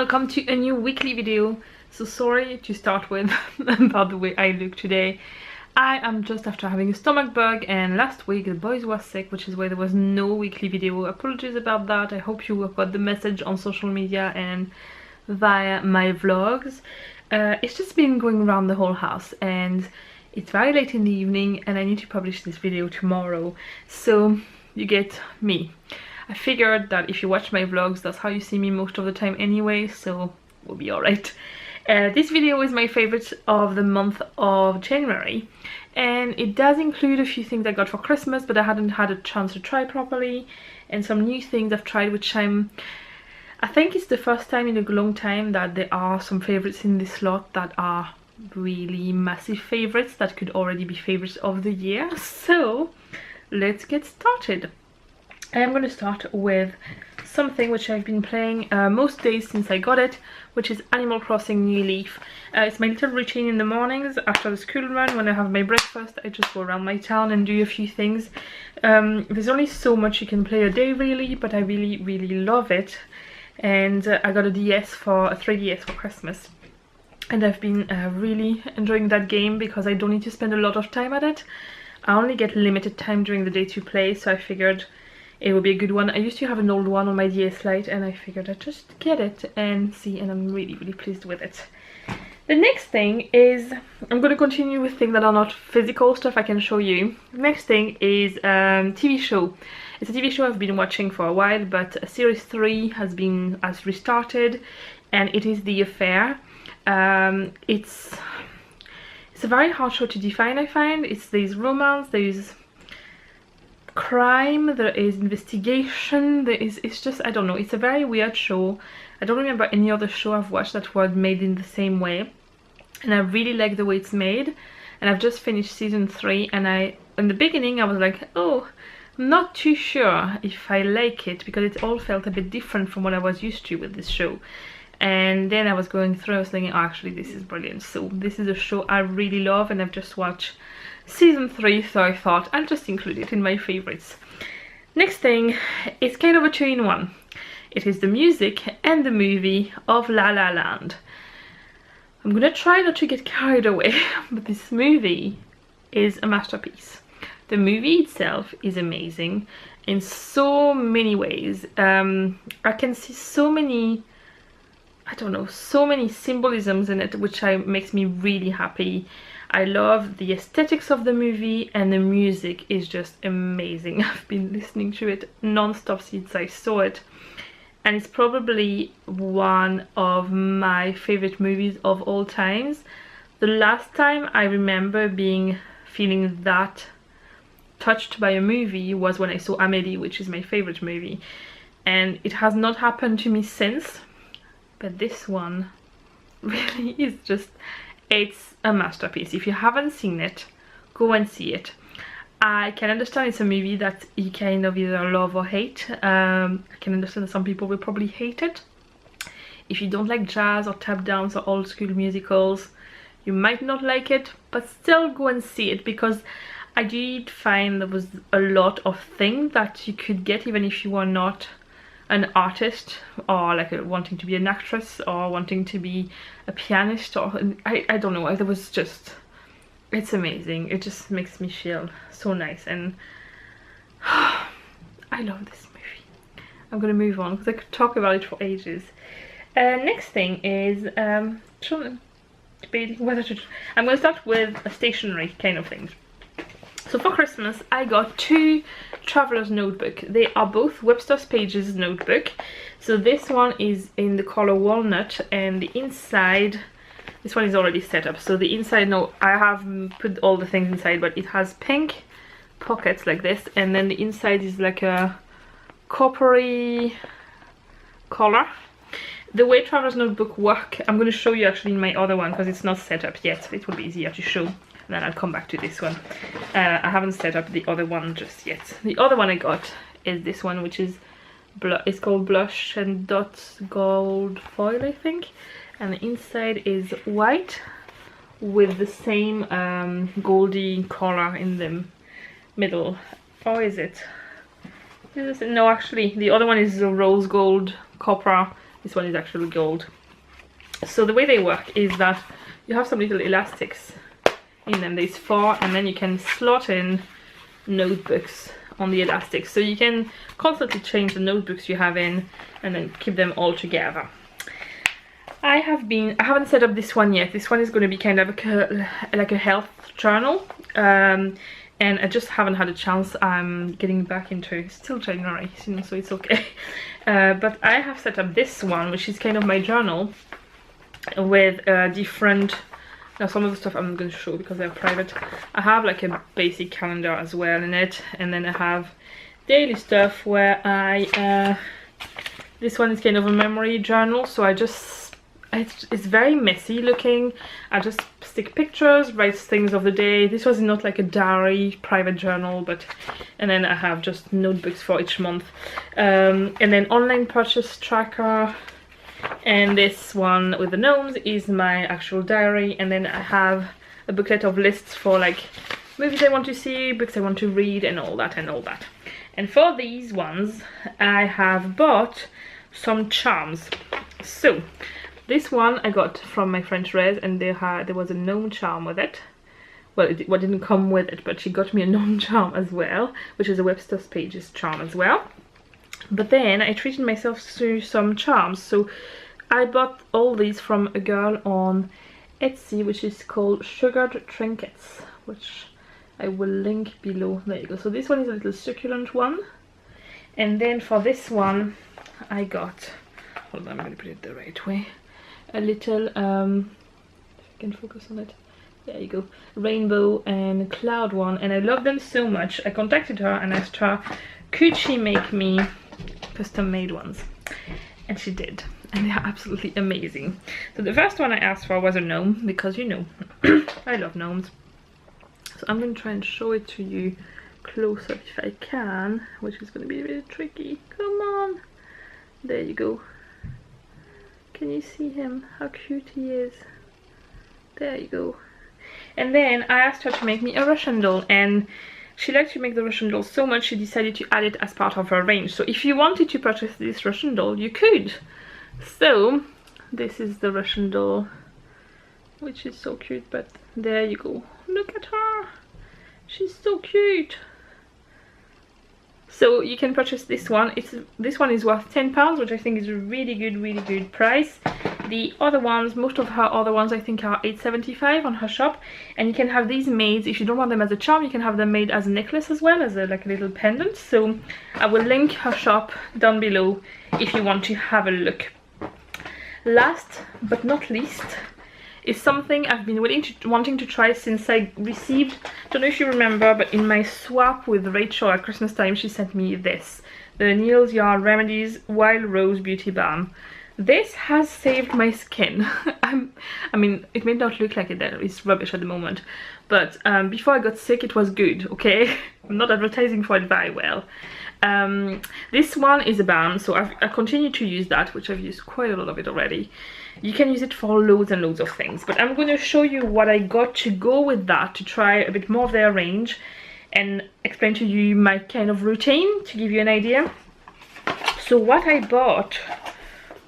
welcome to a new weekly video. So sorry to start with about the way I look today. I am just after having a stomach bug, and last week the boys were sick, which is why there was no weekly video. Apologies about that. I hope you got the message on social media and via my vlogs. It's just been going around the whole house and it's very late in the evening and I need to publish this video tomorrow, so you get me. I figured that if you watch my vlogs, that's how you see me most of the time anyway, so we'll be alright. This video is my favorite of the month of January, and it does include a few things I got for Christmas but I hadn't had a chance to try properly, and some new things I've tried which I think it's the first time in a long time that there are some favorites in this lot that are really massive favorites that could already be favorites of the year. So let's get started. I'm going to start with something which I've been playing most days since I got it, which is Animal Crossing New Leaf. It's my little routine in the mornings after the school run. When I have my breakfast, I just go around my town and do a few things. There's only so much you can play a day really, but I really love it. And I got a 3DS for Christmas. And I've been really enjoying that game because I don't need to spend a lot of time at it. I only get limited time during the day to play, so I figured it would be a good one. I used to have an old one on my DS Lite and I figured I'd just get it and see, and I'm really pleased with it. The next thing is, I'm going to continue with things that are not physical stuff I can show you. The next thing is TV show. It's a TV show I've been watching for a while, but series 3 has restarted, and it is The Affair. It's a very hard show to define, I find. There's romance, there's crime, there is investigation, it's just, I don't know, it's a very weird show. I don't remember any other show I've watched that was made in the same way, and I really like the way it's made. And I've just finished season 3, and in the beginning I was like, oh, I'm not too sure if I like it because it all felt a bit different from what I was used to with this show. And then I was going through, I was thinking, oh, actually this is brilliant. So this is a show I really love, and I've just watched season 3, so I thought I'll just include it in my favorites. Next thing is kind of a 2-in-1. It is the music and the movie of La La Land. I'm gonna try not to get carried away, but this movie is a masterpiece. The movie itself is amazing in so many ways. I can see so many, I don't know, so many symbolisms in it, which makes me really happy. I love the aesthetics of the movie, and the music is just amazing. I've been listening to it non-stop since I saw it, and it's probably one of my favorite movies of all times. The last time I remember feeling that touched by a movie was when I saw Amélie, which is my favorite movie, and it has not happened to me since. But this one really is just, it's a masterpiece. If you haven't seen it, go and see it. I can understand it's a movie that you kind of either love or hate. I can understand that some people will probably hate it. If you don't like jazz or tap dance or old school musicals, you might not like it, but still go and see it, because I did find there was a lot of things that you could get even if you are not an artist, or like wanting to be an actress, or wanting to be a pianist, or I don't know, there was just, it's amazing. It just makes me feel so nice, and I love this movie. I'm gonna move on because I could talk about it for ages. Next thing is debating whether to, I'm gonna start with a stationery kind of things. So for Christmas I got 2 traveler's notebook. They are both Webster's Pages notebook. So this one is in the color walnut, and the inside, this one is already set up. So the inside, no, I have put all the things inside, but it has pink pockets like this, and then the inside is like a coppery color. The way traveler's notebook work, I'm going to show you actually in my other one because it's not set up yet. It will be easier to show. And then I'll come back to this one. I haven't set up the other one just yet. The other one I got is this one, which is it's called Blush and Dots Gold Foil, I think. And the inside is white with the same goldy color in the middle. Or is it? No, actually, the other one is a rose gold copper This one is actually gold. So the way they work is that you have some little elastics in them. There's 4, and then you can slot in notebooks on the elastics, so you can constantly change the notebooks you have in and then keep them all together. I haven't set up this one yet. This one is going to be kind of like a health journal, and I just haven't had a chance. I'm getting back into, it's still January, you know, so it's okay. But I have set up this one, which is kind of my journal with different. Now some of the stuff I'm not going to show because they're private. I have like a basic calendar as well in it, and then I have daily stuff where I this one is kind of a memory journal, so I just it's very messy looking. I just stick pictures, write things of the day. This was not like a diary private journal, but and then I have just notebooks for each month, and then online purchase tracker. And this one with the gnomes is my actual diary, and then I have a booklet of lists for like movies I want to see, books I want to read, and all that and all that. And for these ones I have bought some charms. So this one I got from my friend Therese, and there was a gnome charm with it. Well, it didn't come with it, but she got me a gnome charm as well, which is a Webster's Pages charm as well. But then I treated myself to some charms, so I bought all these from a girl on Etsy, which is called Sugared Trinkets, which I will link below. There you go. So this one is a little succulent one, and then for this one I got, hold on, I'm going to put it the right way, a little if I can focus on it, there you go, rainbow and cloud one, and I love them so much. I contacted her and asked her, could she make me custom made ones, and she did, and they are absolutely amazing. So the first one I asked for was a gnome, because you know I love gnomes. So I'm going to try and show it to you close up if I can, which is going to be really tricky. Come on, there you go. Can you see him? How cute he is. There you go. And then I asked her to make me a Russian doll, and she liked to make the Russian doll so much she decided to add it as part of her range. So if you wanted to purchase this Russian doll, you could. So this is the Russian doll, which is so cute, but there you go. Look at her. She's so cute. So you can purchase this one. This one is worth £10, which I think is a really good price. The other ones, most of her other ones I think are £8.75 on her shop, and you can have these made. If you don't want them as a charm, you can have them made as a necklace as well, as like a little pendant. So I will link her shop down below if you want to have a look. Last but not least is something I've been wanting to try since I received, don't know if you remember, but in my swap with Rachel at Christmas time, she sent me this, the Neil's Yard Remedies Wild Rose Beauty Balm. This has saved my skin. I mean, it may not look like it, it's rubbish at the moment, but before I got sick it was good, okay? I'm not advertising for it very well. This one is a balm, so I continue to use that, which I've used quite a lot of it already. You can use it for loads and loads of things, but I'm going to show you what I got to go with that, to try a bit more of their range and explain to you my kind of routine to give you an idea. So what I bought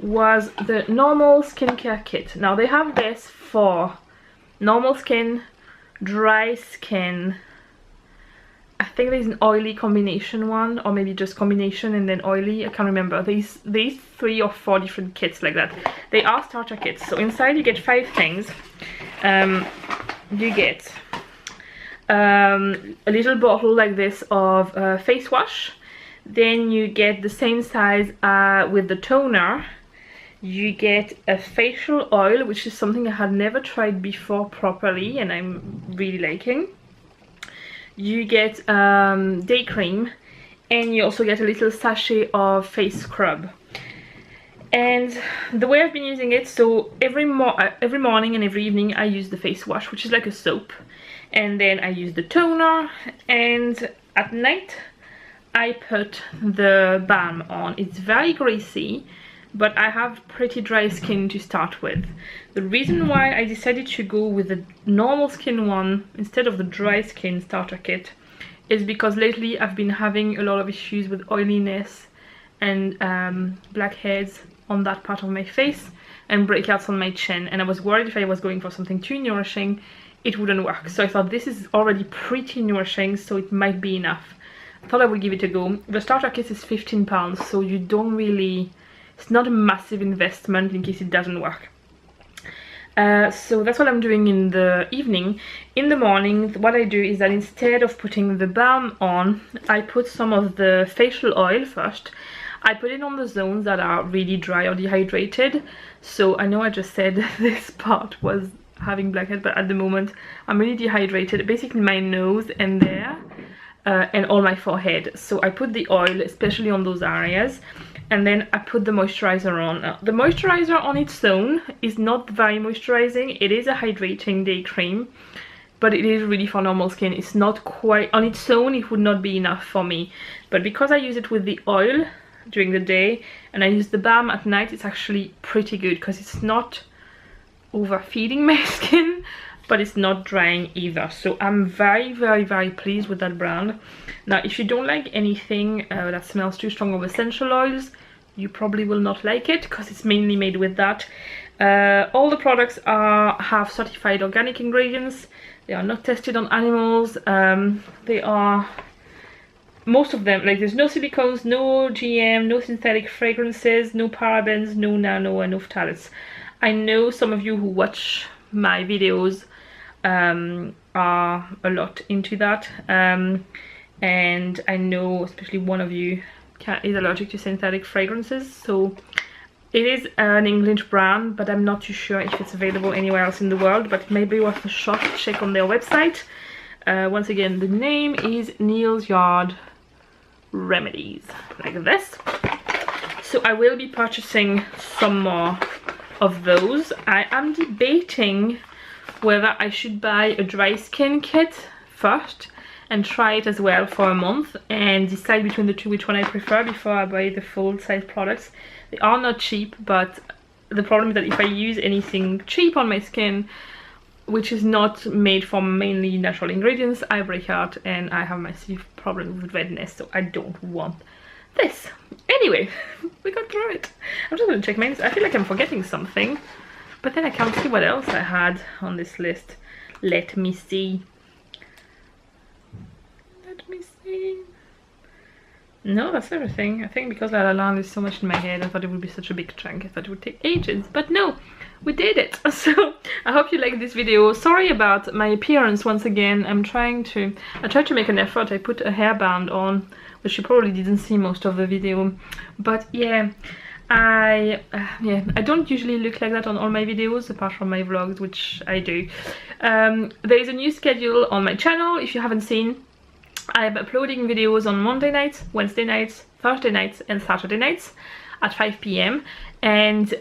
was the normal skincare kit. Now they have this for normal skin, dry skin, I think there's an oily combination one, or maybe just combination and then oily, I can't remember. These 3 or 4 different kits like that. They are starter kits, so inside you get 5 things. You get a little bottle like this of face wash, then you get the same size with the toner. You get a facial oil, which is something I had never tried before properly and I'm really liking. You get day cream, and you also get a little sachet of face scrub. And the way I've been using it, so every morning and every evening I use the face wash, which is like a soap, and then I use the toner, and at night I put the balm on. It's very greasy, but I have pretty dry skin to start with. The reason why I decided to go with the normal skin one instead of the dry skin starter kit is because lately I've been having a lot of issues with oiliness and blackheads on that part of my face and breakouts on my chin, and I was worried if I was going for something too nourishing it wouldn't work. So I thought this is already pretty nourishing, so it might be enough. I thought I would give it a go. The starter kit is £15, so you don't really, it's not a massive investment in case it doesn't work. So that's what I'm doing in the evening. In the morning, what I do is that instead of putting the balm on, I put some of the facial oil first. I put it on the zones that are really dry or dehydrated. So I know I just said this part was having blackhead, but at the moment I'm really dehydrated, basically my nose and there, and on my forehead. So I put the oil especially on those areas, and then I put the moisturizer on. The moisturizer on its own is not very moisturizing. It is a hydrating day cream, but it is really for normal skin. It's not quite, on its own it would not be enough for me, but because I use it with the oil during the day and I use the balm at night, it's actually pretty good because it's not overfeeding my skin, but it's not drying either. So I'm very pleased with that brand. Now if you don't like anything that smells too strong of essential oils, you probably will not like it because it's mainly made with that. All the products have certified organic ingredients. They are not tested on animals. They are, most of them, like there's no silicones, no GM, no synthetic fragrances, no parabens, no nano and no phthalates. I know some of you who watch my videos are a lot into that, and I know especially one of you is allergic to synthetic fragrances, so it is an English brand, but I'm not too sure if it's available anywhere else in the world, but it may be worth a shot. Check on their website. Once again, the name is Neil's Yard Remedies, like this. So I will be purchasing some more of those. I am debating whether I should buy a dry skin kit first and try it as well for a month and decide between the two which one I prefer before I buy the full size products. They are not cheap, but the problem is that if I use anything cheap on my skin which is not made from mainly natural ingredients, I break out and I have massive problems with redness, so I don't want this. Anyway, we got through it. I'm just gonna check mine. I feel like I'm forgetting something, but then I can't see what else I had on this list. Let me see. Let me see. No, that's everything. I think because La La Land is so much in my head, I thought it would be such a big chunk. I thought it would take ages, but no, we did it. So I hope you liked this video. Sorry about my appearance once again. I tried to make an effort. I put a hairband on, which you probably didn't see most of the video, but yeah, I don't usually look like that on all my videos apart from my vlogs, which I do. There is a new schedule on my channel. If you haven't seen, I'm uploading videos on Monday nights, Wednesday nights, Thursday nights and Saturday nights at 5 p.m. and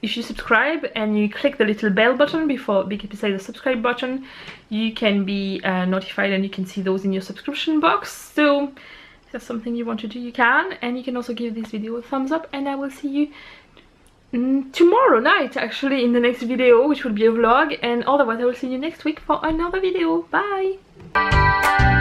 if you subscribe and you click the little bell button beside the subscribe button, you can be notified and you can see those in your subscription box. So if that's something you want to do, you can, and you can also give this video a thumbs up, and I will see you tomorrow night actually in the next video, which will be a vlog, and otherwise I will see you next week for another video. Bye.